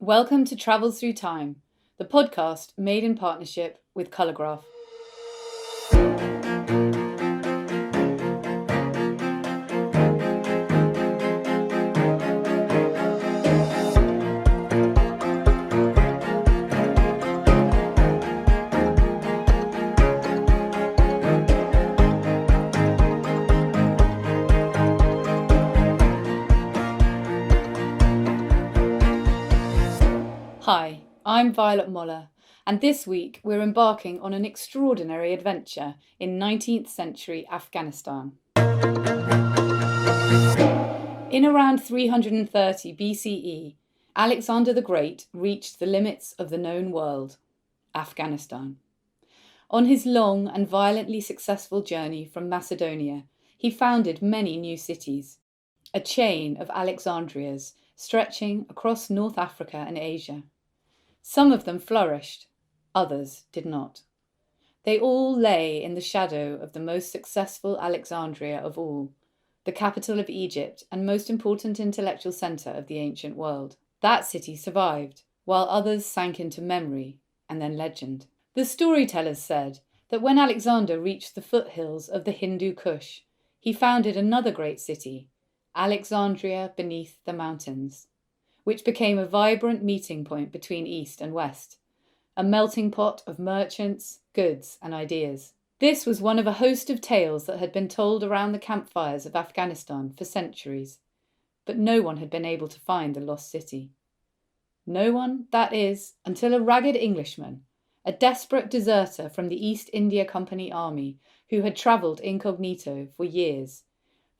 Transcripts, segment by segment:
Welcome to Travels Through Time, the podcast made in partnership with Colourgraph. Hi, I'm Violet Moller, and this week we're embarking on an extraordinary adventure in 19th-century Afghanistan. In around 330 BCE, Alexander the Great reached the limits of the known world, Afghanistan. On his long and violently successful journey from Macedonia, he founded many new cities, a chain of Alexandrias stretching across North Africa and Asia. Some of them flourished, others did not. They all lay in the shadow of the most successful Alexandria of all, the capital of Egypt and most important intellectual centre of the ancient world. That city survived, while others sank into memory and then legend. The storytellers said that when Alexander reached the foothills of the Hindu Kush, he founded another great city, Alexandria beneath the mountains, which became a vibrant meeting point between East and West, a melting pot of merchants, goods, and ideas. This was one of a host of tales that had been told around the campfires of Afghanistan for centuries, but no one had been able to find the lost city. No one, that is, until a ragged Englishman, a desperate deserter from the East India Company army who had travelled incognito for years,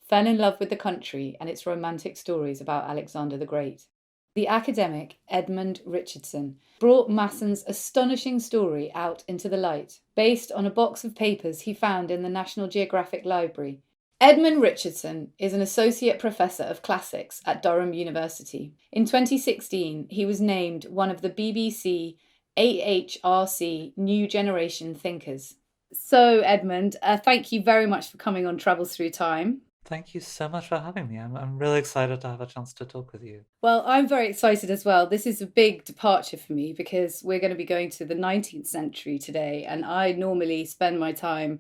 fell in love with the country and its romantic stories about Alexander the Great. The academic Edmund Richardson brought Masson's astonishing story out into the light, based on a box of papers he found in the National Geographic Library. Edmund Richardson is an associate professor of classics at Durham University. In 2016, he was named one of the BBC AHRC New Generation Thinkers. So, Edmund, thank you very much for coming on Travels Through Time. Thank you so much for having me. I'm really excited to have a chance to talk with you. Well, I'm very excited as well. This is a big departure for me because we're going to be going to the 19th century today, and I normally spend my time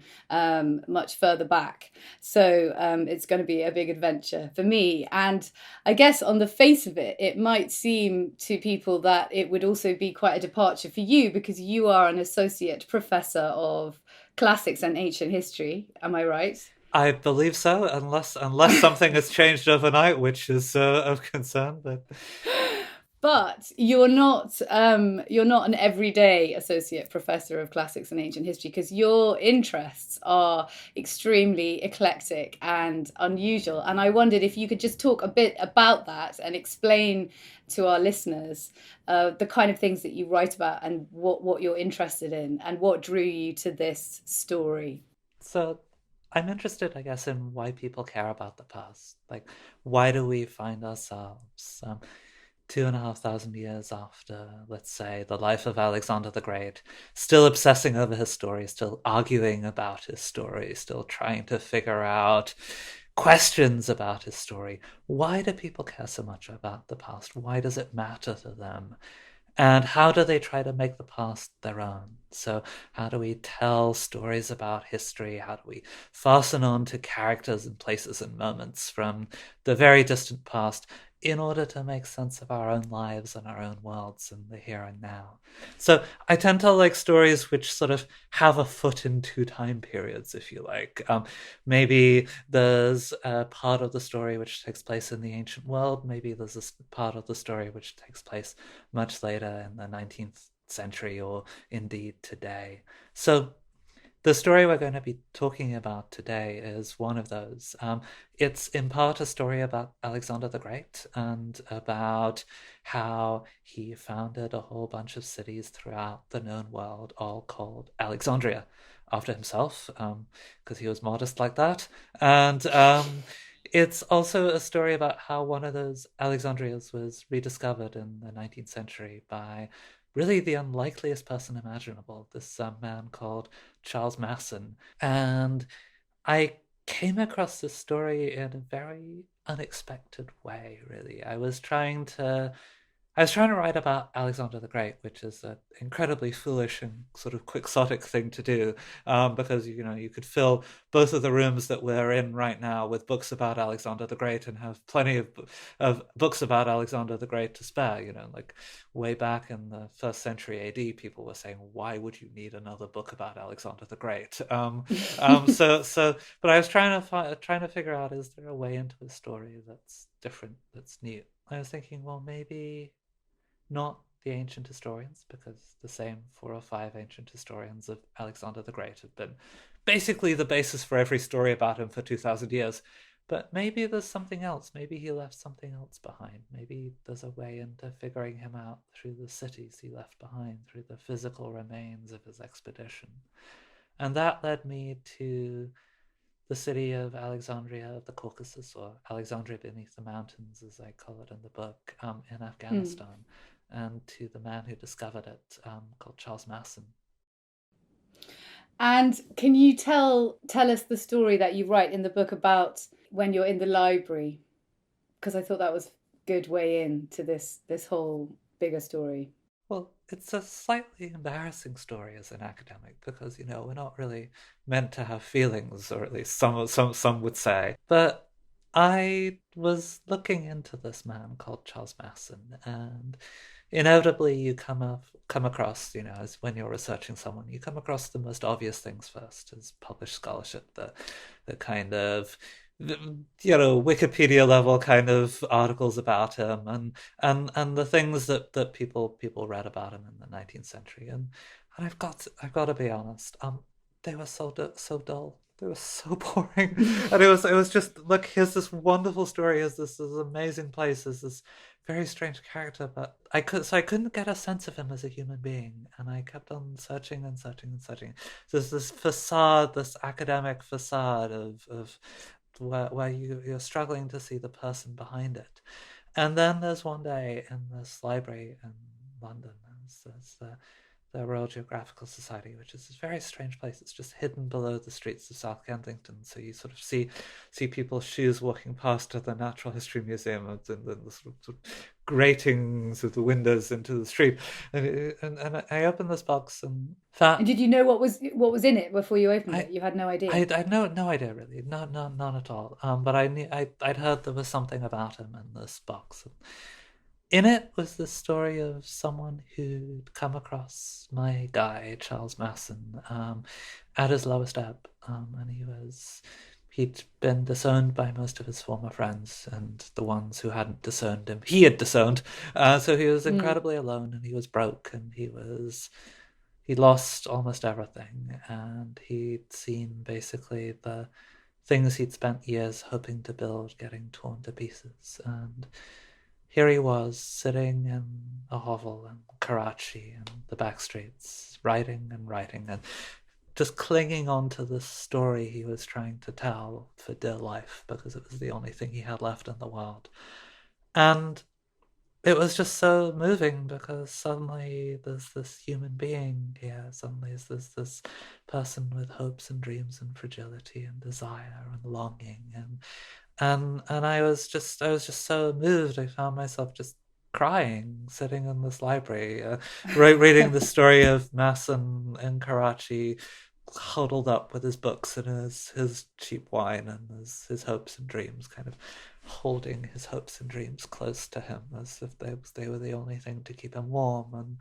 much further back. So it's going to be a big adventure for me. And I guess on the face of it, it might seem to people that it would also be quite a departure for you because you are an associate professor of classics and ancient history. Am I right? I believe so, unless something has changed overnight, which is of concern. But you're not an everyday associate professor of classics and ancient history because your interests are extremely eclectic and unusual. And I wondered if you could just talk a bit about that and explain to our listeners the kind of things that you write about and what you're interested in and what drew you to this story. So I'm interested, I guess, in why people care about the past. Like, why do we find ourselves 2,500 years after, let's say, the life of Alexander the Great, still obsessing over his story, still arguing about his story, still trying to figure out questions about his story? Why do people care so much about the past? Why does it matter to them? And how do they try to make the past their own? So, how do we tell stories about history? How do we fasten on to characters and places and moments from the very distant past in order to make sense of our own lives and our own worlds in the here and now? So, I tend to like stories which sort of have a foot in two time periods, if you like. Maybe there's a part of the story which takes place in the ancient world. Maybe there's a part of the story which takes place much later in the 19th century or indeed today. So the story we're going to be talking about today is one of those. It's in part a story about Alexander the Great and about how he founded a whole bunch of cities throughout the known world, all called Alexandria, after himself, because he was modest like that. And it's also a story about how one of those Alexandrias was rediscovered in the 19th century by really the unlikeliest person imaginable, this man called Charles Masson. And I came across this story in a very unexpected way, really. I I was trying to write about Alexander the Great, which is an incredibly foolish and sort of quixotic thing to do, because you could fill both of the rooms that we're in right now with books about Alexander the Great and have plenty of books about Alexander the Great to spare. Like way back in the first century AD, people were saying, "Why would you need another book about Alexander the Great?" But I was trying to figure out, is there a way into a story that's different, that's new? I was thinking, well, maybe not the ancient historians, because the same 4 or 5 ancient historians of Alexander the Great have been basically the basis for every story about him for 2,000 years. But maybe there's something else. Maybe he left something else behind. Maybe there's a way into figuring him out through the cities he left behind, through the physical remains of his expedition. And that led me to the city of Alexandria of the Caucasus, or Alexandria beneath the mountains, as I call it in the book, in Afghanistan, and to the man who discovered it, called Charles Masson. And can you tell us the story that you write in the book about when you're in the library? Because I thought that was a good way into this whole bigger story. Well, it's a slightly embarrassing story as an academic, because we're not really meant to have feelings, or at least some would say. But I was looking into this man called Charles Masson, and inevitably you come across, as when you're researching someone, you come across the most obvious things first, as published scholarship, the kind of Wikipedia level kind of articles about him, and the things that people read about him in the 19th century, and I've got to be honest, they were so dull. They were so boring, and it was just, look, here's this wonderful story, here's this amazing place, there's this very strange character, but I couldn't get a sense of him as a human being, and I kept on searching and searching and searching. There's this facade, this academic facade of where you're struggling to see the person behind it. And then there's one day in this library in London, there's the Royal Geographical Society, which is this very strange place. It's just hidden below the streets of South Kensington, so you sort of see people's shoes walking past to the Natural History Museum, and the sort of gratings of the windows into the street. And I opened this box, and And did you know what was in it before you opened it? You had no idea. I had no idea, really, none at all. But I knew, I'd heard there was something about him in this box. In it was the story of someone who'd come across my guy, Charles Masson, at his lowest ebb. And he'd been disowned by most of his former friends, and the ones who hadn't disowned him, he had disowned. So he was incredibly alone, and he was broke, and he lost almost everything. And he'd seen basically the things he'd spent years hoping to build getting torn to pieces. And here he was, sitting in a hovel in Karachi and the back streets, writing and just clinging on to the story he was trying to tell for dear life, because it was the only thing he had left in the world. And it was just so moving, because suddenly there's this human being here. Suddenly there's this person with hopes and dreams and fragility and desire and longing, and I was just so moved. I found myself just crying, sitting in this library, reading the story of Masson in Karachi, huddled up with his books and his cheap wine and his hopes and dreams, kind of holding his hopes and dreams close to him as if they were the only thing to keep him warm. And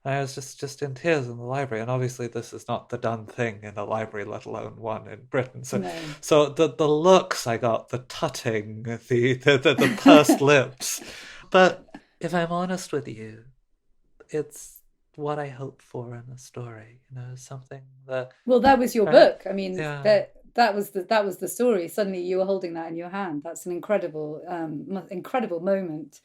I was just in tears in the library. And obviously this is not the done thing in a library, let alone one in Britain. So No. so the looks I got, the tutting, the pursed lips. But if I'm honest with you, it's what I hope for in a story, something that... Well, that was your book. I mean, yeah. that was the story. Suddenly you were holding that in your hand. That's an incredible moment.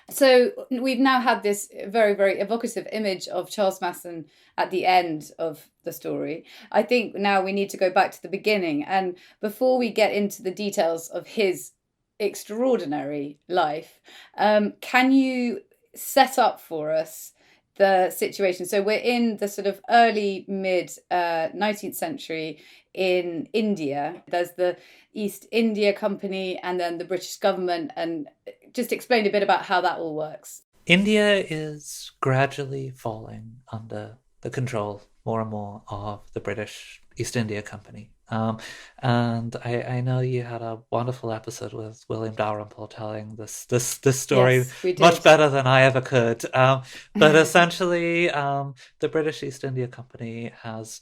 So we've now had this very, very evocative image of Charles Masson at the end of the story. I think now we need to go back to the beginning. And before we get into the details of his extraordinary life, can you set up for us the situation? So we're in the sort of early mid 19th century in India. There's the East India Company and then the British government, and just explain a bit about how that all works. India is gradually falling under the control more and more of the British East India Company. And I know you had a wonderful episode with William Dalrymple telling this story Yes, we much did. better than I ever could. But essentially, the British East India Company has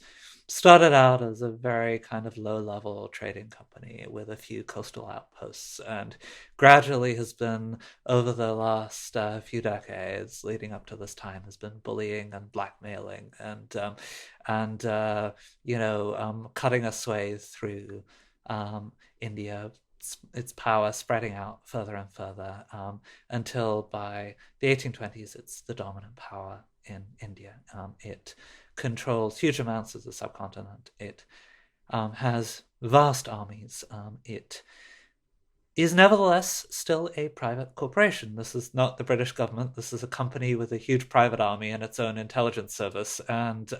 started out as a very kind of low-level trading company with a few coastal outposts, and gradually has been, over the last few decades leading up to this time, has been bullying and blackmailing and cutting a swathe through India, its power spreading out further and further until by the 1820s it's the dominant power in India. It controls huge amounts of the subcontinent. It has vast armies. It is nevertheless still a private corporation. This is not the British government. This is a company with a huge private army and its own intelligence service. And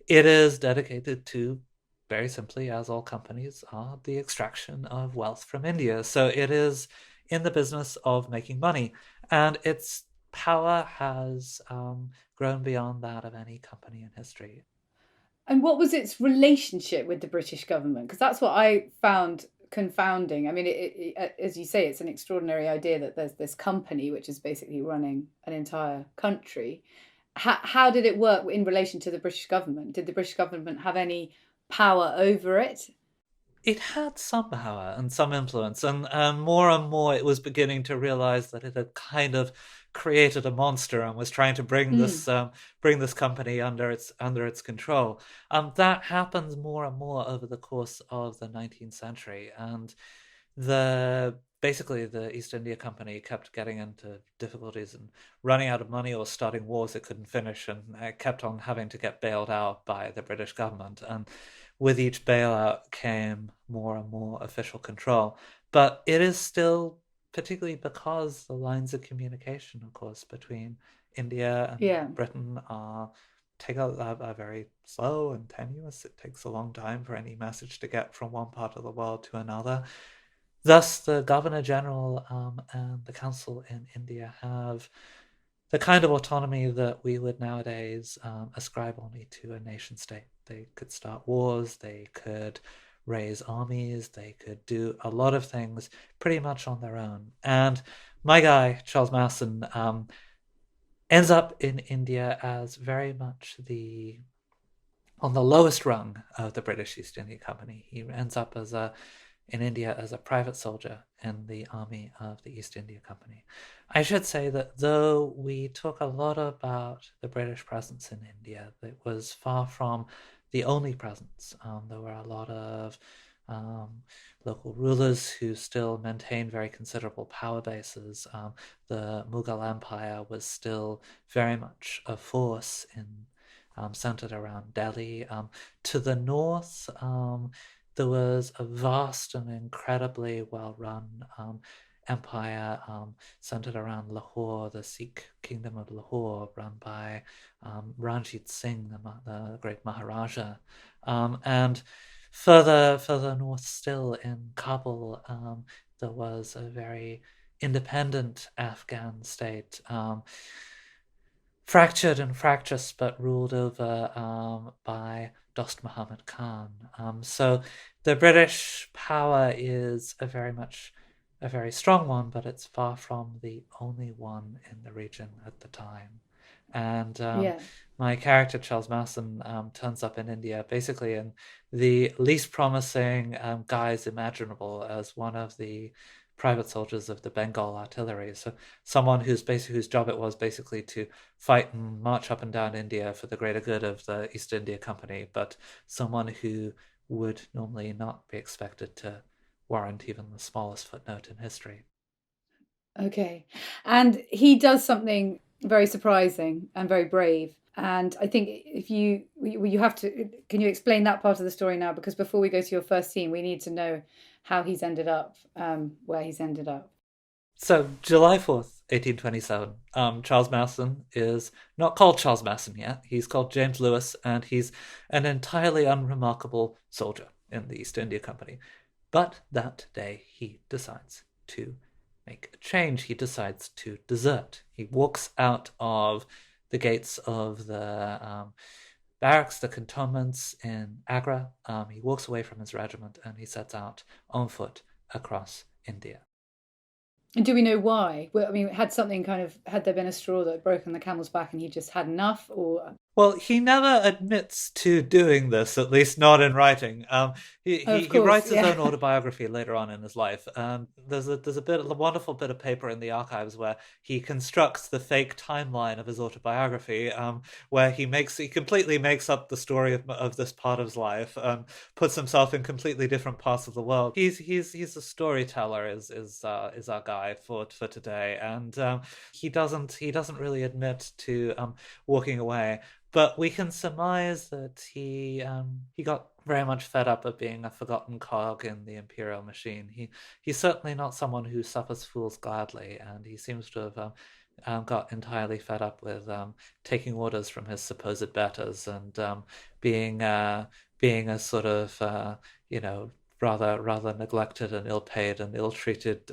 it is dedicated to, very simply, as all companies are, the extraction of wealth from India. So it is in the business of making money. And its power has grown beyond that of any company in history. And what was its relationship with the British government? Because that's what I found confounding. I mean, as you say, it's an extraordinary idea that there's this company which is basically running an entire country. How did it work in relation to the British government? Did the British government have any power over it? It had some power and some influence, and more it was beginning to realize that it had kind of created a monster and was trying to Mm, bring this company under its control. That happens more and more over the course of the 19th century, and the East India Company kept getting into difficulties and running out of money or starting wars it couldn't finish, and it kept on having to get bailed out by the British government. And with each bailout came more and more official control. But it is still, particularly because the lines of communication, of course, between India and yeah. Britain are very slow and tenuous. It takes a long time for any message to get from one part of the world to another. Thus, the Governor General and the Council in India have the kind of autonomy that we would nowadays ascribe only to a nation state. They could start wars, they could raise armies, they could do a lot of things pretty much on their own. And my guy, Charles Masson, ends up in India as very much on the lowest rung of the British East India Company. He ends up in India as a private soldier in the army of the East India Company. I should say that though we talk a lot about the British presence in India, it was far from the only presence. There were a lot of local rulers who still maintained very considerable power bases. The Mughal Empire was still very much a force centered around Delhi. To the north, there was a vast and incredibly well-run empire centered around Lahore, the Sikh kingdom of Lahore, run by Ranjit Singh, the great Maharaja. And further north still in Kabul, there was a very independent Afghan state, fractured and fractious, but ruled over by Dost Muhammad Khan. So the British power is a very strong one, but it's far from the only one in the region at the time. And Yeah. my character, Charles Masson, turns up in India basically in the least promising guise imaginable as one of the private soldiers of the Bengal artillery. So someone whose job it was basically to fight and march up and down India for the greater good of the East India Company, but someone who would normally not be expected to warrant even the smallest footnote in history. Okay. And he does something very surprising and very brave. And I think if you have to, can you explain that part of the story now? Because before we go to your first scene, we need to know how he's ended up, where he's ended up. So, July 4th, 1827, Charles Masson is not called Charles Masson yet. He's called James Lewis, and he's an entirely unremarkable soldier in the East India Company. But that day, he decides to make a change. He decides to desert. He walks out of the gates of the barracks, the cantonments in Agra. He walks away from his regiment and he sets out on foot across India. And do we know why? Well, I mean, had there been a straw that had broken the camel's back and he just had enough, or? Well, he never admits to doing this, at least not in writing. He writes his own autobiography later on in his life. There's a wonderful bit of paper in the archives where he constructs the fake timeline of his autobiography, where he completely makes up the story of this part of his life, puts himself in completely different parts of the world. He's a storyteller, is our guy for today, and he doesn't really admit to walking away. But we can surmise that he got very much fed up of being a forgotten cog in the imperial machine. He's certainly not someone who suffers fools gladly, and he seems to have got entirely fed up with taking orders from his supposed betters and being a sort of rather neglected and ill-paid and ill-treated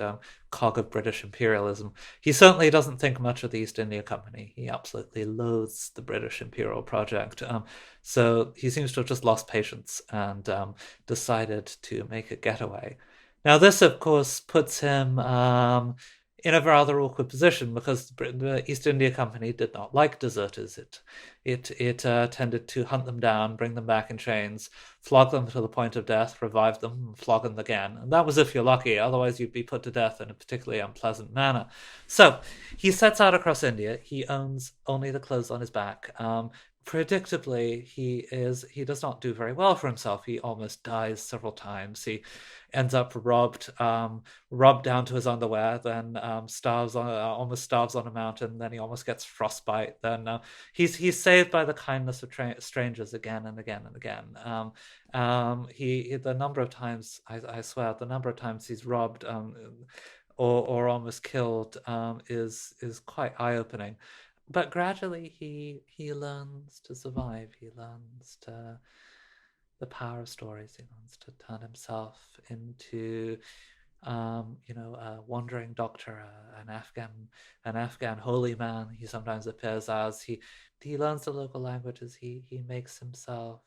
cog of British imperialism. He certainly doesn't think much of the East India Company. He absolutely loathes the British imperial project. So he seems to have just lost patience and decided to make a getaway. Now, this, of course, puts him in a rather awkward position because the East India Company did not like deserters. It tended to hunt them down, bring them back in chains, flog them to the point of death, revive them, and flog them again. And that was if you're lucky. Otherwise, you'd be put to death in a particularly unpleasant manner. So he sets out across India. He owns only the clothes on his back. Predictably, he does not do very well for himself. He almost dies several times. He ends up robbed down to his underwear, then almost starves on a mountain, then he almost gets frostbite, then he's saved by the kindness of strangers again and again and again. The number of times, I swear, the number of times he's robbed or almost killed is quite eye-opening. But gradually he learns to survive. He learns the power of stories. He learns to turn himself into a wandering doctor, an Afghan holy man. He sometimes appears as he learns the local languages. He makes himself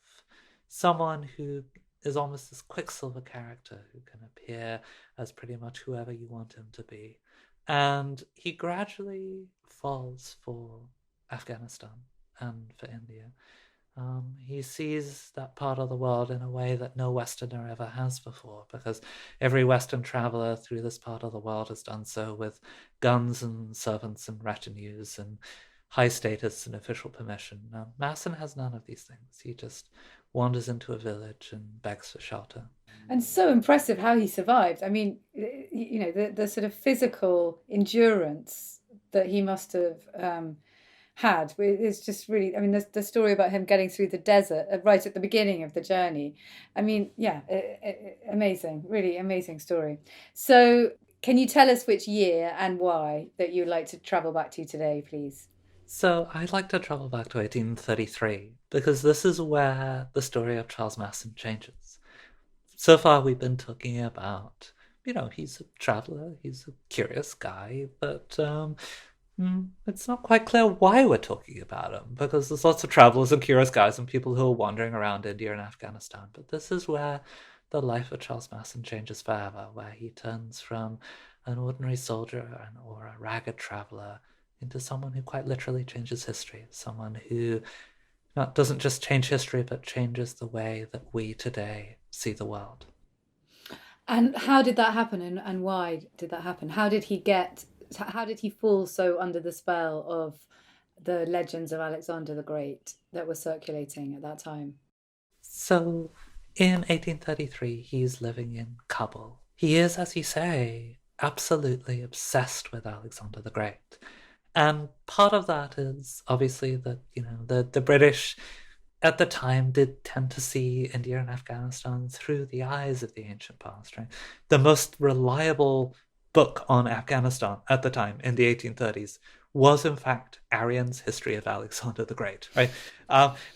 someone who is almost this Quicksilver character who can appear as pretty much whoever you want him to be. And he gradually falls for Afghanistan and for India. He sees that part of the world in a way that no Westerner ever has before, because every Western traveler through this part of the world has done so with guns and servants and retinues and high status and official permission. Masson has none of these things. He just wanders into a village and begs for shelter. And so impressive how he survived. I mean, the sort of physical endurance that he must have had is just really, I mean, the story about him getting through the desert right at the beginning of the journey. I mean, yeah, amazing, really amazing story. So can you tell us which year and why that you'd like to travel back to today, please? So I'd like to travel back to 1833 because this is where the story of Charles Masson changes. So far we've been talking about, he's a traveler, he's a curious guy, but it's not quite clear why we're talking about him, because there's lots of travelers and curious guys and people who are wandering around India and Afghanistan. But this is where the life of Charles Masson changes forever, where he turns from an ordinary soldier or a ragged traveler into someone who quite literally changes history, someone who doesn't just change history, but changes the way that we today see the world. And how did that happen, and why did that happen? How did he fall so under the spell of the legends of Alexander the Great that were circulating at that time? So in 1833, he's living in Kabul. He is, as you say, absolutely obsessed with Alexander the Great. And part of that is obviously that, the British at the time did tend to see India and Afghanistan through the eyes of the ancient past, right? The most reliable book on Afghanistan at the time in the 1830s was in fact Arrian's History of Alexander the Great, right?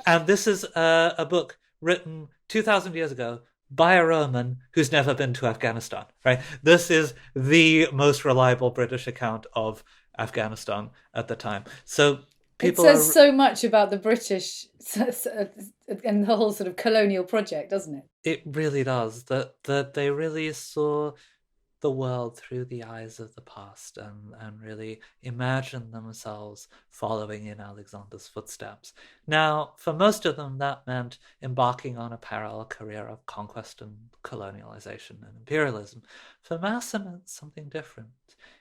And this is a book written 2,000 years ago by a Roman who's never been to Afghanistan, right? This is the most reliable British account of Afghanistan at the time. So It people says are, so much about the British and the whole sort of colonial project, doesn't it? it really does, that they really saw the world through the eyes of the past, and really imagine themselves following in Alexander's footsteps. Now, for most of them, that meant embarking on a parallel career of conquest and colonialization and imperialism. For Masson, it's something different.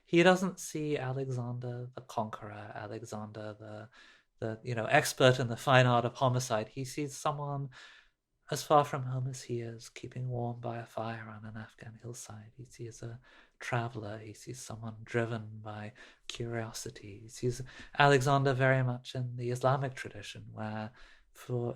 He doesn't see Alexander the conqueror, Alexander the expert in the fine art of homicide. He sees someone as far from home as he is, keeping warm by a fire on an Afghan hillside. He sees a traveler, he sees someone driven by curiosity. He sees Alexander very much in the Islamic tradition, where for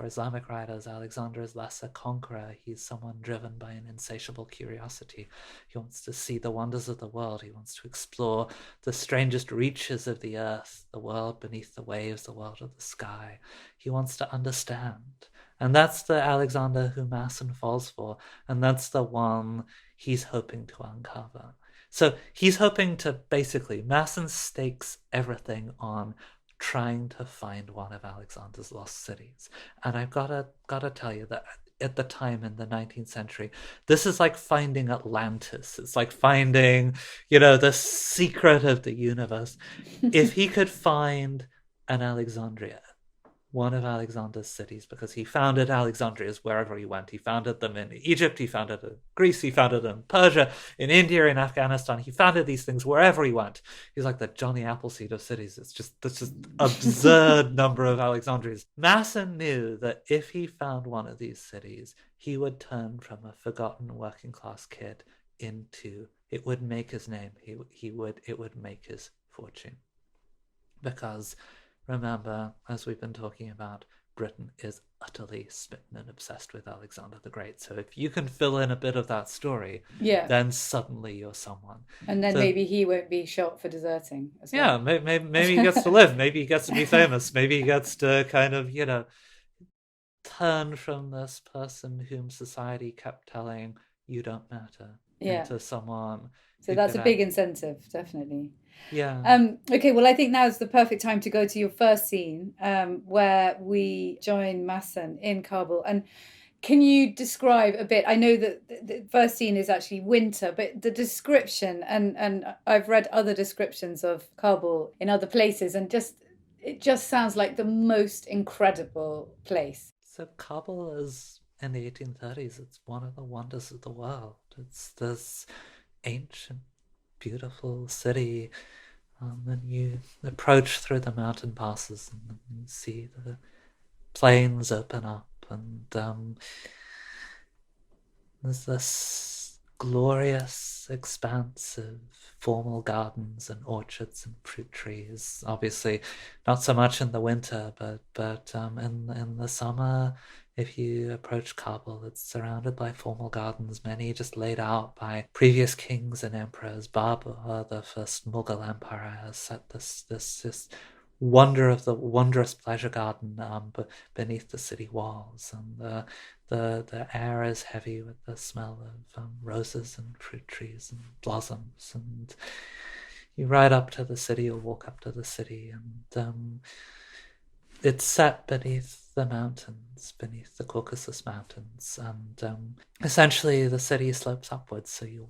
Islamic writers, Alexander is less a conqueror. He's someone driven by an insatiable curiosity. He wants to see the wonders of the world. He wants to explore the strangest reaches of the earth, the world beneath the waves, the world of the sky. He wants to understand. And that's the Alexander who Masson falls for, and that's the one he's hoping to uncover. So he's hoping to basically, Masson stakes everything on trying to find one of Alexander's lost cities. And I've gotta tell you that at the time in the 19th century, this is like finding Atlantis. It's like finding, the secret of the universe. If he could find an Alexandria, one of Alexander's cities, because he founded Alexandrias wherever he went. He founded them in Egypt, he founded them in Greece, he founded them in Persia, in India, in Afghanistan. He founded these things wherever he went. He's like the Johnny Appleseed of cities. It's just absurd number of Alexandrias. Masson knew that if he found one of these cities, he would turn from a forgotten working class kid into, it would make his name. It would make his fortune. Because remember, as we've been talking about, Britain is utterly smitten and obsessed with Alexander the Great. So if you can fill in a bit of that story, then suddenly you're someone. And then maybe he won't be shot for deserting as well. Yeah, maybe he gets to live. Maybe he gets to be famous. Maybe he gets to kind of, turn from this person whom society kept telling, you don't matter, into someone. So that's a big incentive, definitely. Yeah. Okay, well, I think now's the perfect time to go to your first scene, where we join Masson in Kabul. And can you describe a bit? I know that the first scene is actually winter, but the description, and I've read other descriptions of Kabul in other places, and it just sounds like the most incredible place. So Kabul is, in the 1830s, it's one of the wonders of the world. It's this ancient, beautiful city. And you approach through the mountain passes, and you see the plains open up, and there's this glorious expanse of formal gardens and orchards and fruit trees. Obviously, not so much in the winter, but in the summer, if you approach Kabul, it's surrounded by formal gardens, many just laid out by previous kings and emperors. Babur, the first Mughal emperor, has set this wonder of the wondrous pleasure garden beneath the city walls, and the air is heavy with the smell of roses and fruit trees and blossoms. And you ride up to the city, or walk up to the city, and it's set beneath the mountains, beneath the Caucasus Mountains, and essentially the city slopes upwards. So you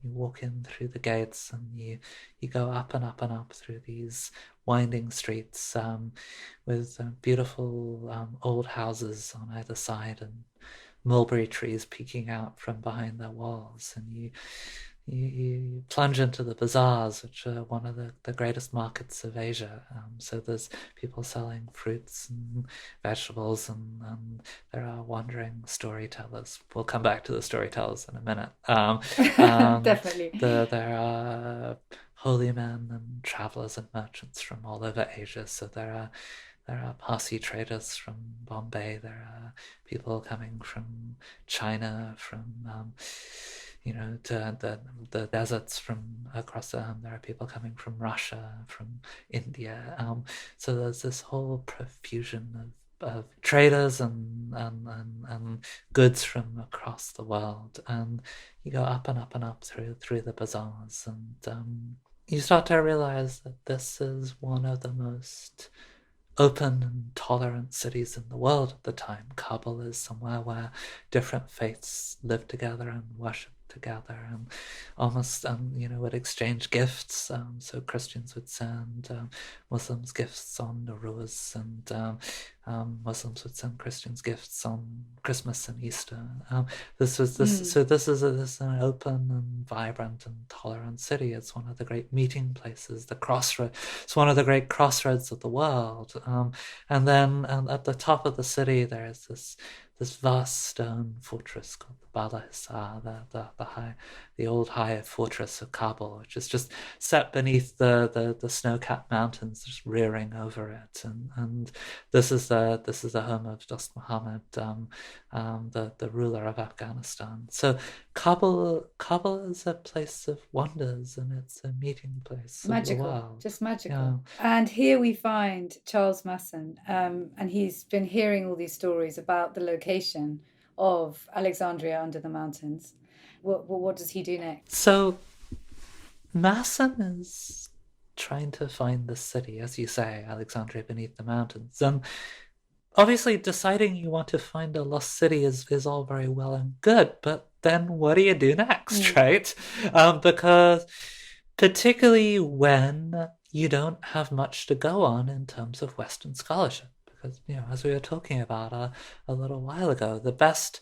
walk in through the gates, and you go up and up and up through these winding streets, with beautiful old houses on either side, and mulberry trees peeking out from behind their walls, and you plunge into the bazaars, which are one of the greatest markets of Asia. So there's people selling fruits and vegetables, and there are wandering storytellers. We'll come back to the storytellers in a minute. Definitely. There are holy men and travelers and merchants from all over Asia. So there are Parsi traders from Bombay. There are people coming from China, from to the deserts from across. There are people coming from Russia, from India. So there's this whole profusion of traders and goods from across the world, and you go up and up and up through the bazaars, and you start to realize that this is one of the most open and tolerant cities in the world at the time. Kabul is somewhere where different faiths live together and worship together, and almost would exchange gifts. So Christians would send Muslims gifts on Nowruz, and Muslims would send Christians gifts on Christmas and Easter. This is an open and vibrant and tolerant city. It's one of the great meeting places, the crossroad. It's one of the great crossroads of the world. And then at the top of the city, there is this vast stone fortress called the Bala Hissar, the old high fortress of Kabul, which is just set beneath the snow-capped mountains, just rearing over it. And this is the home of Dost Muhammad, the ruler of Afghanistan. So Kabul is a place of wonders, and it's a meeting place magical, of the world. Just magical. Yeah. And here we find Charles Masson, and he's been hearing all these stories about the location of Alexandria Under the Mountains. What does he do next? So Masson is trying to find the city, as you say, Alexandria beneath the mountains. Obviously, deciding you want to find a lost city is all very well and good, but then what do you do next, right? Because particularly when you don't have much to go on in terms of Western scholarship. Because, as we were talking about a little while ago, the best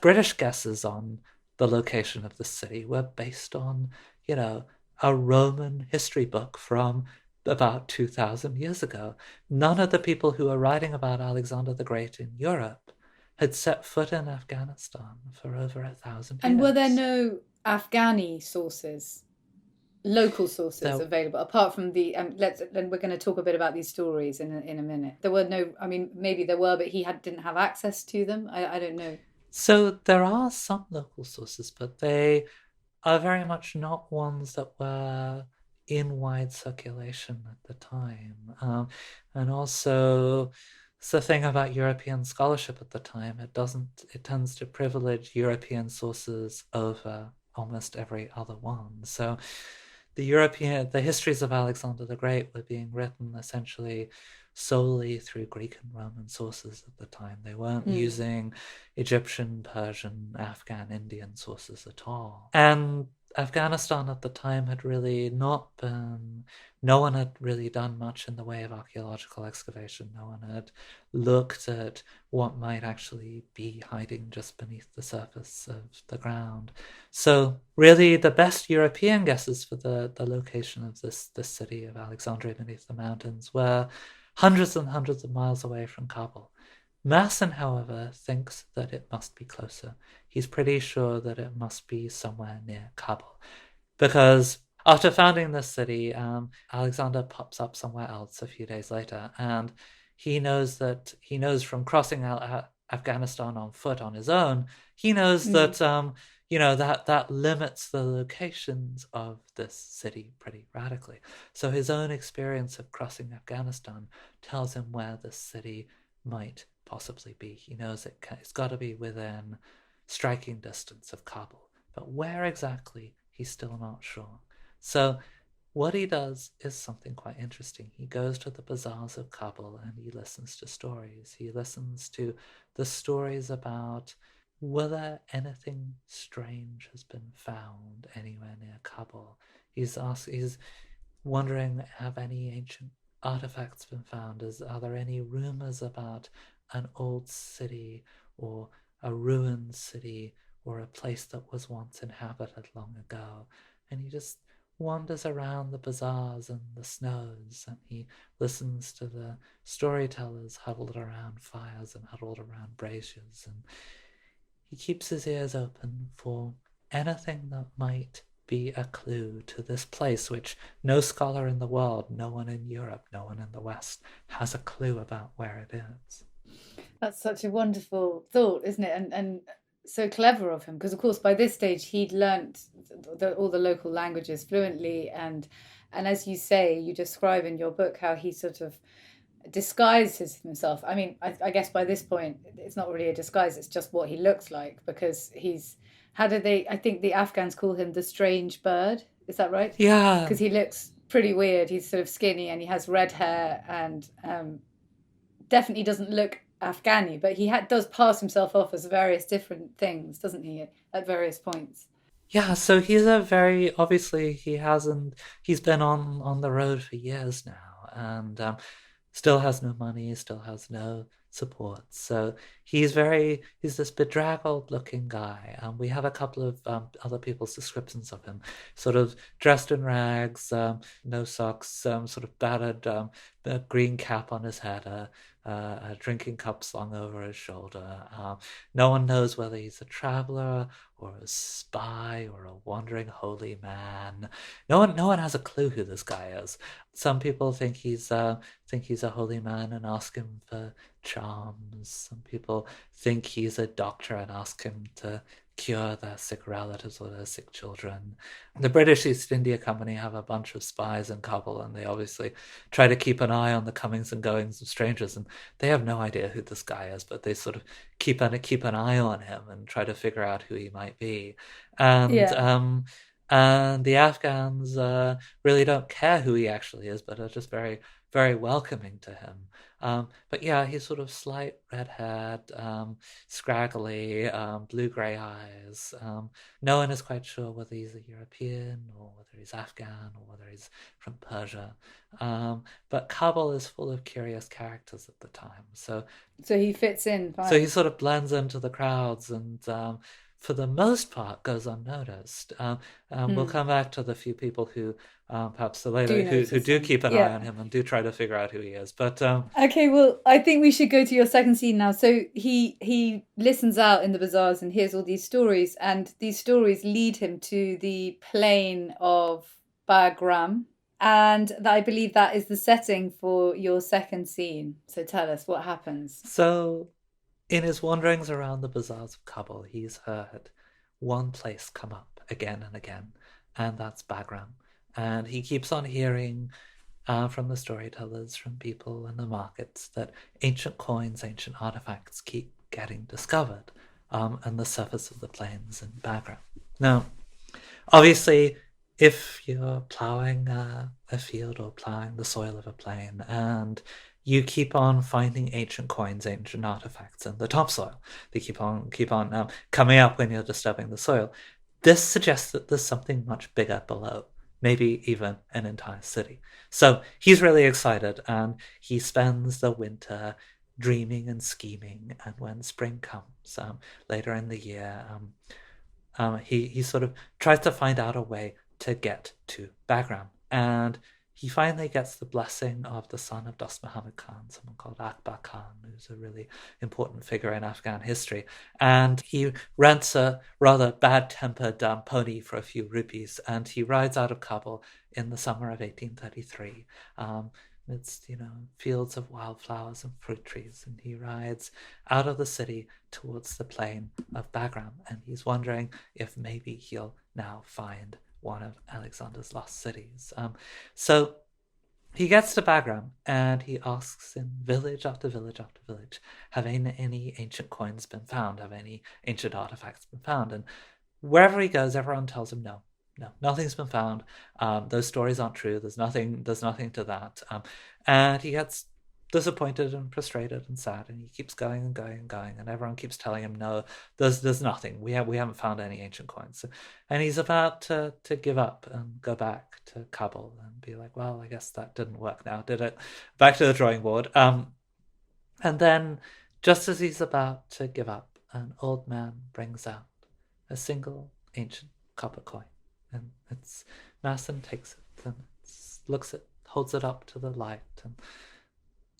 British guesses on the location of the city were based on, a Roman history book from about 2,000 years ago. None of the people who were writing about Alexander the Great in Europe had set foot in Afghanistan for over 1,000 years. And were there no Afghani sources, local sources available, apart from the we're going to talk a bit about these stories in a minute. There were no, maybe there were, but he didn't have access to them. I don't know. So there are some local sources, but they are very much not ones that were in wide circulation at the time. And also, it's the thing about European scholarship at the time. It tends to privilege European sources over almost every other one. So the histories of Alexander the Great were being written essentially solely through Greek and Roman sources at the time. They weren't using Egyptian, Persian, Afghan, Indian sources at all. And Afghanistan at the time had really not been, no one had really done much in the way of archaeological excavation. No one had looked at what might actually be hiding just beneath the surface of the ground. So really the best European guesses for the location of this city of Alexandria beneath the mountains were hundreds and hundreds of miles away from Kabul. Masson, however, thinks that it must be closer. He's pretty sure that it must be somewhere near Kabul. Because after founding this city, Alexander pops up somewhere else a few days later, and he knows from crossing out Afghanistan on foot on his own, he knows that that limits the locations of this city pretty radically. So his own experience of crossing Afghanistan tells him where this city might possibly be. He knows it's got to be within striking distance of Kabul, but where exactly, he's still not sure. So what he does is something quite interesting. He goes to the bazaars of Kabul and he listens to stories. He listens to the stories about whether anything strange has been found anywhere near Kabul. He's wondering, have any ancient artifacts been found? Are there any rumors about an old city or a ruined city or a place that was once inhabited long ago? And he just wanders around the bazaars and the snows, and he listens to the storytellers huddled around fires and huddled around braziers, and he keeps his ears open for anything that might be a clue to this place, which no scholar in the world, no one in Europe, no one in the West has a clue about where it is. That's such a wonderful thought, isn't it? And so clever of him, because of course by this stage he'd learnt all the local languages fluently, and as you say, you describe in your book how he sort of disguises himself. I mean, I guess by this point, it's not really a disguise, it's just what he looks like because he's. How do they. I think the Afghans call him the strange bird. Is that right? Yeah, Because he looks pretty weird. He's sort of skinny and he has red hair and definitely doesn't look Afghani, but he does pass himself off as various different things, doesn't he, at various points? yeah. So he's a very obviously he hasn't he's been on the road for years now, and still has no money, still has no support. So he's this bedraggled looking guy. We have a couple of other people's descriptions of him, sort of dressed in rags, no socks, sort of battered, a green cap on his head, a drinking cup slung over his shoulder. No one knows whether he's a traveler or a spy or a wandering holy man. No one has a clue who this guy is. Some people think he's a holy man and ask him for charms. Some people think he's a doctor and ask him to cure their sick relatives or their sick children. The British East India Company have a bunch of spies in Kabul, and they obviously try to keep an eye on the comings and goings of strangers. And they have no idea who this guy is, but they sort of keep an eye on him and try to figure out who he might be. And Yeah. and the Afghans really don't care who he actually is, but are just very welcoming to him. But yeah, he's sort of slight red-haired, scraggly, blue-gray eyes. No one is quite sure whether he's a European or whether he's Afghan or whether he's from Persia. But Kabul is full of curious characters at the time. So he fits in So he fine. sort of blends into the crowds and for the most part goes unnoticed. We'll Hmm. come back to the few people who perhaps later Do who notice do him. keep an eye Yeah. on him and do try to figure out who he is. But Okay, well, I think we should go to your second scene now. So he listens out in the bazaars and hears all these stories, and these stories lead him to the plain of Bagram, and I believe that is the setting for your second scene. So tell us what happens. so in his wanderings around the bazaars of Kabul, he's heard one place come up again and again, and that's Bagram. And he keeps on hearing from the storytellers, from people in the markets, that ancient coins, ancient artifacts keep getting discovered on the surface of the plains in Bagram. Now, obviously, if you're plowing a field or plowing the soil of a plain and you keep on finding ancient coins, ancient artifacts in the topsoil, they keep on coming up when you're disturbing the soil. This suggests that there's something much bigger below, maybe even an entire city. So he's really excited, and he spends the winter dreaming and scheming. And when spring comes later in the year, he sort of tries to find out a way to get to Bagram. And he finally gets the blessing of the son of Dost Muhammad Khan, someone called Akbar Khan, who's a really important figure in Afghan history. And he rents a rather bad-tempered pony for a few rupees, and he rides out of Kabul in the summer of 1833. It's, fields of wildflowers and fruit trees, and he rides out of the city towards the plain of Bagram, and he's wondering if maybe he'll now find one of Alexander's lost cities. So he gets to Bagram and he asks in village after village after village, have any ancient coins been found? Have any ancient artifacts been found? And wherever he goes, everyone tells him no. No, nothing's been found. Those stories aren't true. There's nothing. There's nothing to that. And he gets disappointed and frustrated and sad, and he keeps going and going and going, and everyone keeps telling him, "No, there's nothing. We haven't found any ancient coins." And he's about to give up and go back to Kabul and be like, "Well, I guess that didn't work now, did it?" Back to the drawing board. And then, just as he's about to give up, an old man brings out a single ancient copper coin, and it's Masson takes it and looks at, holds it up to the light, and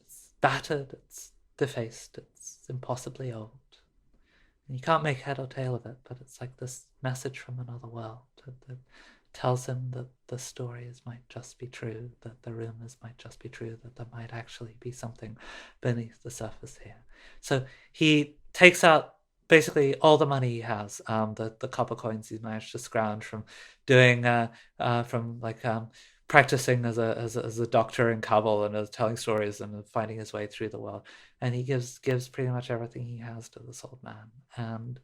it's battered, it's defaced, it's impossibly old. And you can't make head or tail of it, but it's like this message from another world that tells him that the stories might just be true, that the rumors might just be true, that there might actually be something beneath the surface here. So he takes out basically all the money he has, the copper coins he's managed to scrounge from doing from like practicing as a doctor in Kabul and telling stories and finding his way through the world. And he gives pretty much everything he has to this old man. And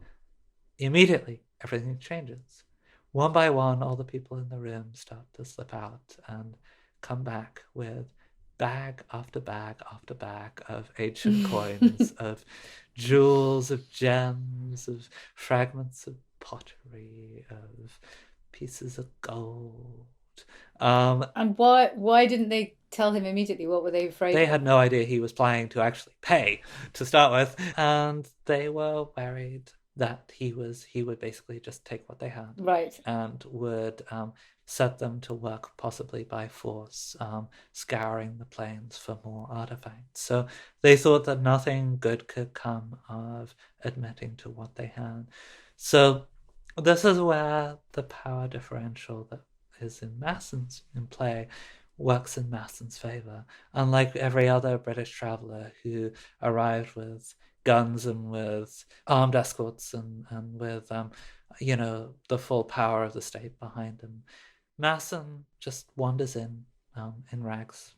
immediately, everything changes. One by one, all the people in the room start to slip out and come back with bag after bag after bag of ancient coins, of jewels, of gems, of fragments of pottery, of pieces of gold. And why didn't they tell him immediately? What were they afraid They of? had no idea he was planning to actually pay to start with, and they were worried that he would basically just take what they had, Right. and would set them to work, possibly by force, scouring the plains for more artifacts. So they thought that nothing good could come of admitting to what they had. So this is where the power differential that is in play works in Masson's favor. Unlike every other British traveller who arrived with guns and with armed escorts and with the full power of the state behind him, Masson just wanders in rags,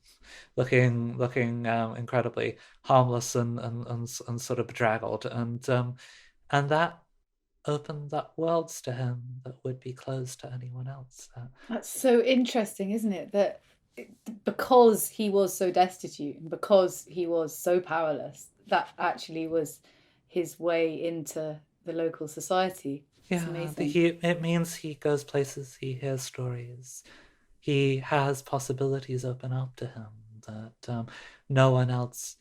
looking incredibly harmless and sort of bedraggled, and that opened up worlds to him that would be closed to anyone else. That's so interesting, isn't it? That because he was so destitute and because he was so powerless, that actually was his way into the local society. It's amazing. It means he goes places, he hears stories, he has possibilities open up to him that no one else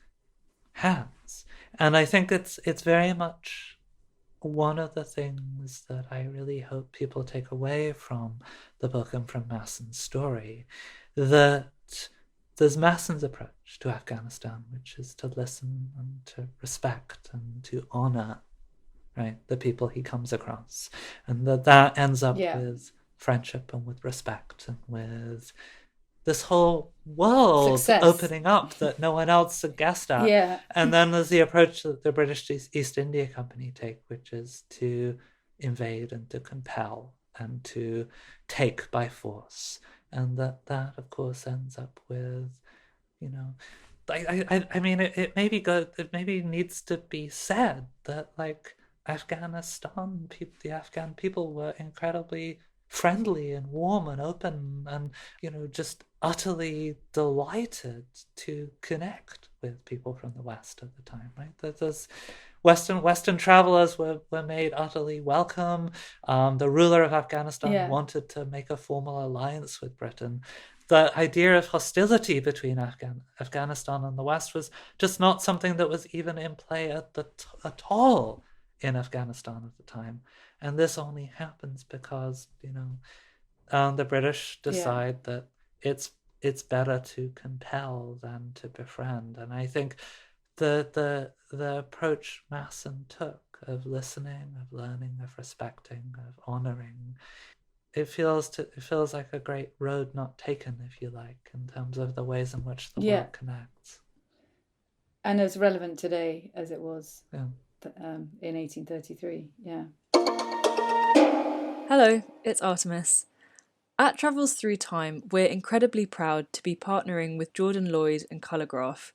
has. And I think it's very much one of the things that I really hope people take away from the book and from Masson's story, that there's Masson's approach to Afghanistan, which is to listen and to respect and to honor, right, the people he comes across, and that ends up with friendship and with respect and with this whole world opening up that no one else had guessed at. Yeah. And then there's the approach that the British East India Company take, which is to invade and to compel and to take by force. And that of course ends up with, I mean, it maybe needs to be said that, like, Afghanistan people, the Afghan people were incredibly friendly and warm and open and just utterly delighted to connect with people from the West at the time, right? There's Western travelers were made utterly welcome. The ruler of Afghanistan wanted to make a formal alliance with Britain. The idea of hostility between Afghanistan and the West was just not something that was even in play at all in Afghanistan at the time. And this only happens because the British decide that it's better to compel than to befriend. And I think the approach Masson took of listening, of learning, of respecting, of honoring, it feels like a great road not taken, if you like, in terms of the ways in which the world connects. And as relevant today as it was in 1833. Hello, it's Artemis. At Travels Through Time, we're incredibly proud to be partnering with Jordan Lloyd and Colourgraph.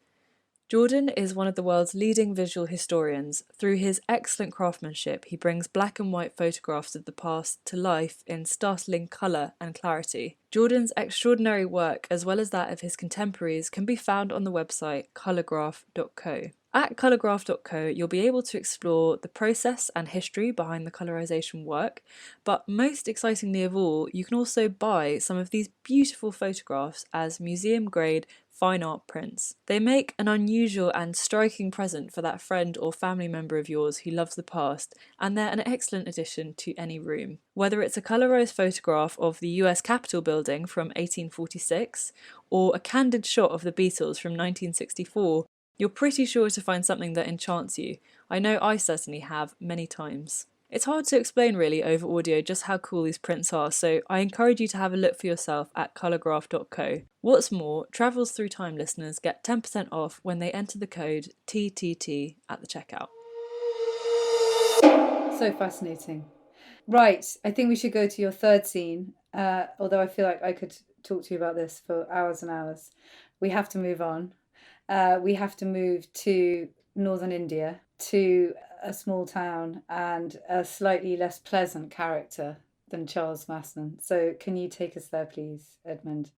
Jordan is one of the world's leading visual historians. Through his excellent craftsmanship, he brings black and white photographs of the past to life in startling colour and clarity. Jordan's extraordinary work, as well as that of his contemporaries, can be found on the website colourgraph.co. At colourgraph.co, you'll be able to explore the process and history behind the colorization work, but most excitingly of all, you can also buy some of these beautiful photographs as museum-grade fine art prints. They make an unusual and striking present for that friend or family member of yours who loves the past, and they're an excellent addition to any room. Whether it's a colorized photograph of the US Capitol building from 1846, or a candid shot of the Beatles from 1964, you're pretty sure to find something that enchants you. I know I certainly have many times. It's hard to explain really over audio just how cool these prints are, so I encourage you to have a look for yourself at colourgraph.co. What's more, Travels Through Time listeners get 10% off when they enter the code TTT at the checkout. So fascinating. Right, I think we should go to your third scene, although I feel like I could talk to you about this for hours and hours. We have to move on. We have to move to northern India, to a small town and a slightly less pleasant character than Charles Masson. So, can you take us there, please, Edmund?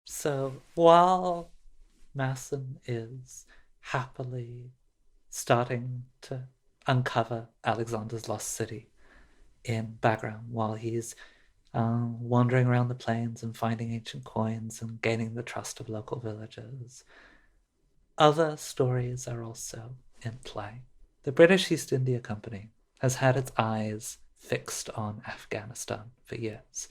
So while Masson is happily starting to uncover Alexander's lost city in background, while he's wandering around the plains and finding ancient coins and gaining the trust of local villagers, other stories are also in play. The British East India Company has had its eyes fixed on Afghanistan for years.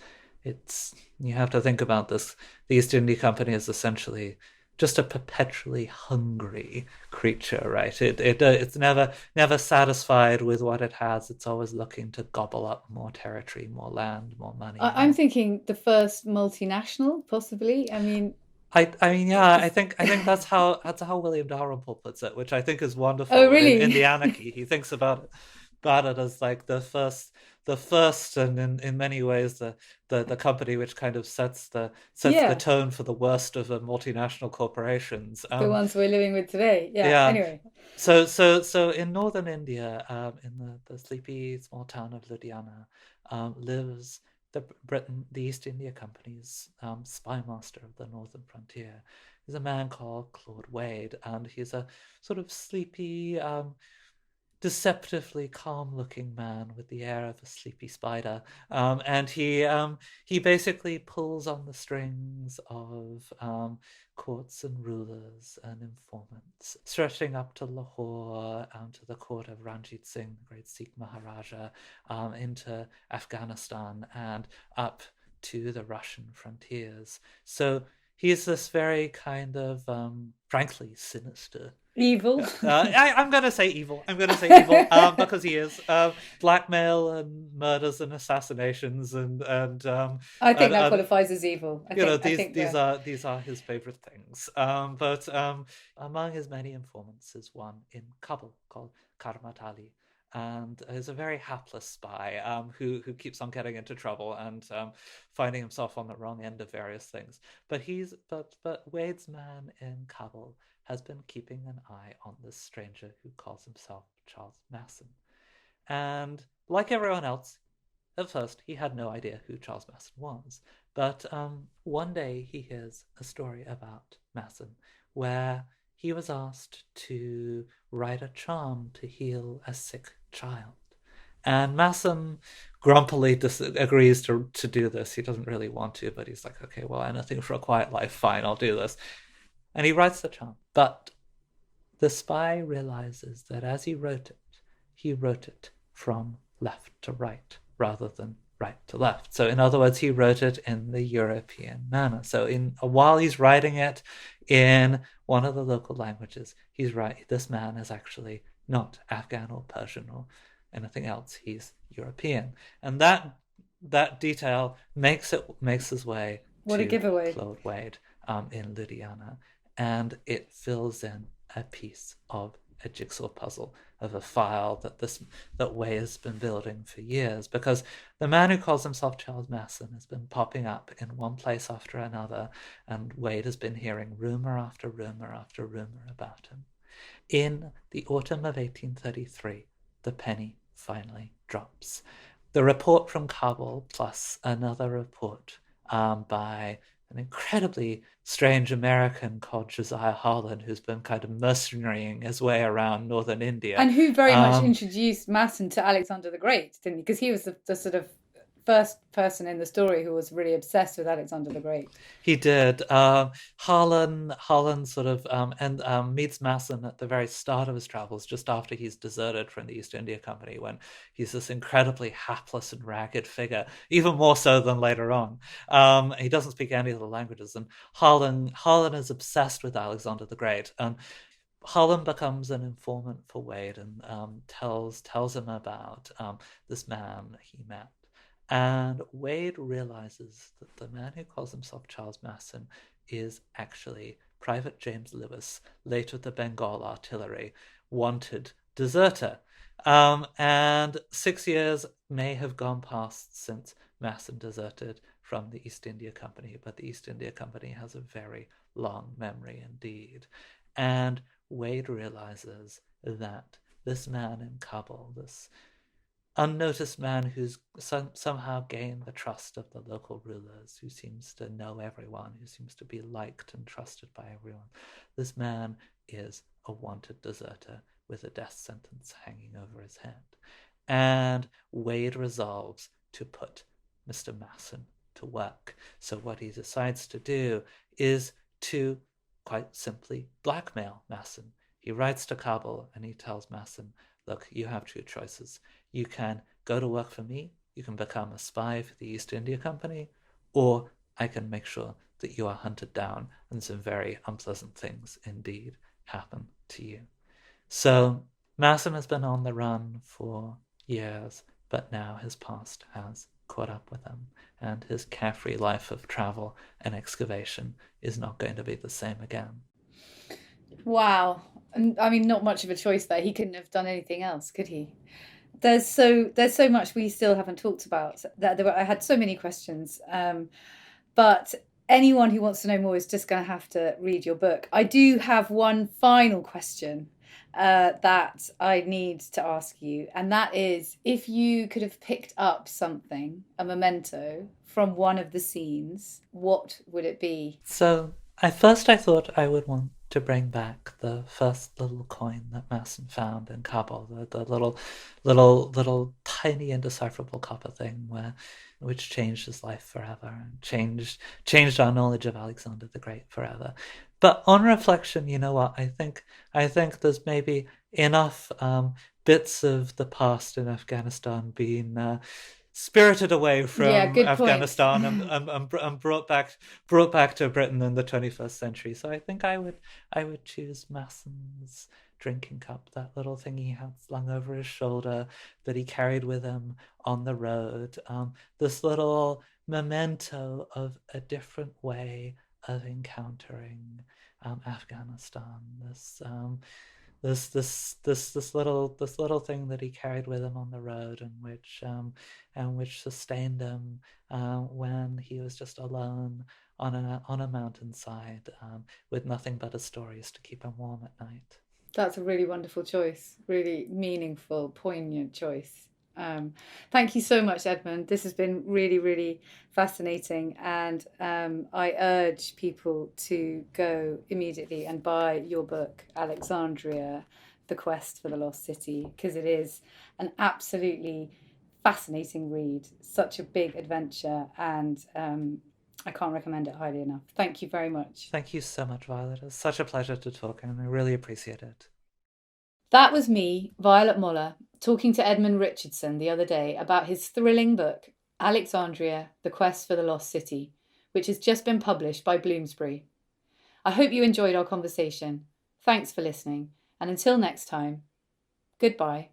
You have to think about this. The East India Company is essentially just a perpetually hungry creature, right? It's never satisfied with what it has. It's always looking to gobble up more territory, more land, more money. I'm thinking the first multinational, possibly. I mean, yeah, I think that's how William Dalrymple puts it, which I think is wonderful. Oh, really? In The Anarchy, he thinks about it as like the first, and in many ways the company which kind of sets the tone for the worst of the multinational corporations. The ones we're living with today. Yeah. Anyway. So in northern India, in the sleepy small town of Ludhiana, lives the East India Company's spy master of the northern frontier. Is a man called Claude Wade, and he's a sort of sleepy, deceptively calm-looking man with the air of a sleepy spider, and he basically pulls on the strings of courts and rulers and informants, stretching up to Lahore, to the court of Ranjit Singh, the great Sikh Maharaja, into Afghanistan, and up to the Russian frontiers. So he's this very kind of, frankly, sinister. Evil. I'm going to say evil. Because he is. Blackmail and murders and assassinations and I think that qualifies as evil. These are his favorite things. But among his many informants is one in Kabul called Karmat Ali. And is a very hapless spy who keeps on getting into trouble and finding himself on the wrong end of various things. But Wade's man in Kabul has been keeping an eye on this stranger who calls himself Charles Masson. And like everyone else, at first he had no idea who Charles Masson was. But one day he hears a story about Masson where he was asked to write a charm to heal a sick child. And Masson grumpily agrees to do this. He doesn't really want to, but he's like, okay, well, anything for a quiet life, fine, I'll do this. And he writes the charm. But the spy realizes that as he wrote it from left to right rather than right to left. So in other words, he wrote it in the European manner. So while he's writing it in one of the local languages, this man is actually not Afghan or Persian or anything else. He's European. And that detail makes his way to Claude Wade in Ludhiana. And it fills in a piece of a jigsaw puzzle of a file that Wade has been building for years, because the man who calls himself Charles Masson has been popping up in one place after another, and Wade has been hearing rumor after rumor after rumor about him. In the autumn of 1833, the penny finally drops. The report from Kabul, plus another report by an incredibly strange American called Josiah Harlan, who's been kind of mercenarying his way around northern India. And who very much introduced Masson to Alexander the Great, didn't he? Because he was the sort of first person in the story who was really obsessed with Alexander the Great. He did. Harlan sort of meets Masson at the very start of his travels, just after he's deserted from the East India Company, when he's this incredibly hapless and ragged figure, even more so than later on. He doesn't speak any of the languages, and Harlan is obsessed with Alexander the Great. And Harlan becomes an informant for Wade and tells him about this man he met. And Wade realizes that the man who calls himself Charles Masson is actually Private James Lewis, late of the Bengal Artillery, wanted deserter. And 6 years may have gone past since Masson deserted from the East India Company, but the East India Company has a very long memory indeed. And Wade realizes that this man in Kabul, this unnoticed man who's somehow gained the trust of the local rulers, who seems to know everyone, who seems to be liked and trusted by everyone, this man is a wanted deserter with a death sentence hanging over his head. And Wade resolves to put Mr. Masson to work. So what he decides to do is to quite simply blackmail Masson. He writes to Kabul and he tells Masson, look, you have two choices. You can go to work for me, you can become a spy for the East India Company, or I can make sure that you are hunted down and some very unpleasant things indeed happen to you. So Masson has been on the run for years, but now his past has caught up with him, and his carefree life of travel and excavation is not going to be the same again. Wow. And I mean, not much of a choice there. He couldn't have done anything else, could he? There's so much we still haven't talked about. I had so many questions, but anyone who wants to know more is just going to have to read your book. I do have one final question that I need to ask you, and that is, if you could have picked up something, a memento, from one of the scenes, what would it be? So at first I thought I would want to bring back the first little coin that Masson found in Kabul, the little tiny indecipherable copper thing which changed his life forever and changed our knowledge of Alexander the Great forever. But on reflection, you know what? I think there's maybe enough bits of the past in Afghanistan being spirited away from Afghanistan and brought back to Britain in the 21st century. So I think I would choose Masson's drinking cup, that little thing he had slung over his shoulder that he carried with him on the road. This little memento of a different way of encountering Afghanistan. This little thing that he carried with him on the road, and which sustained him when he was just alone on a mountainside with nothing but his stories to keep him warm at night. That's a really wonderful choice, really meaningful, poignant choice. Thank you so much, Edmund. This has been really, really fascinating, and I urge people to go immediately and buy your book, Alexandria, The Quest for the Lost City, because it is an absolutely fascinating read, such a big adventure, and I can't recommend it highly enough. Thank you very much. Thank you so much, Violet. It's such a pleasure to talk, and I really appreciate it. That was me, Violet Moller, talking to Edmund Richardson the other day about his thrilling book, Alexandria, The Quest for the Lost City, which has just been published by Bloomsbury. I hope you enjoyed our conversation. Thanks for listening, and until next time, goodbye.